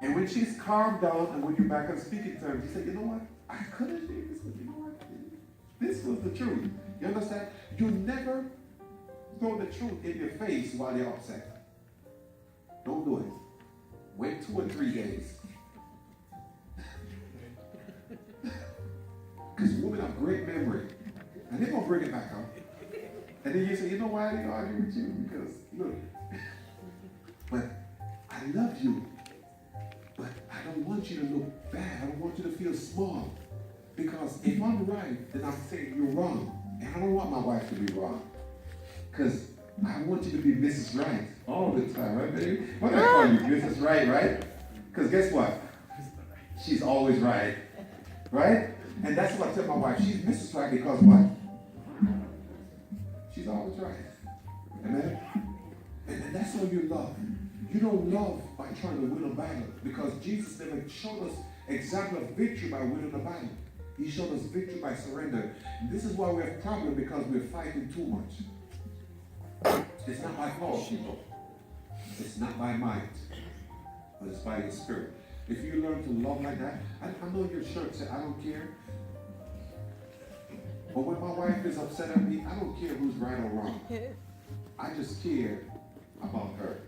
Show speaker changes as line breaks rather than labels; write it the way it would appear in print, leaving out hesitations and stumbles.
And when she's calmed down and when you're back on speaking terms, you say, you know what? I could have did this, but you know what? This was the truth. You understand? You never throw the truth in your face while you're upset. Don't do it. Wait 2 or 3 days. Because women have great memory. And they're going to bring it back up. And then you say, you know why I didn't argue with you? Because, look, but I love you. But I don't want you to look bad. I don't want you to feel small. Because if I'm right, then I'm saying you're wrong. And I don't want my wife to be wrong. Because I want you to be Mrs. Right all the time, right, baby? What do I call you? Mrs. Right, right? Because guess what? She's always right. Right? And that's what I tell my wife. She's Mrs. Right because what? She's always right. Amen? And that's how you love. You don't love by trying to win a battle. Because Jesus never showed us example of victory by winning a battle. He showed us victory by surrender. And this is why we have problems, because we're fighting too much. It's not by power, people. It's not by might. But it's by your spirit. If you learn to love like that, I know your shirt said, I don't care. But when my wife is upset at me, I don't care who's right or wrong. I just care about her.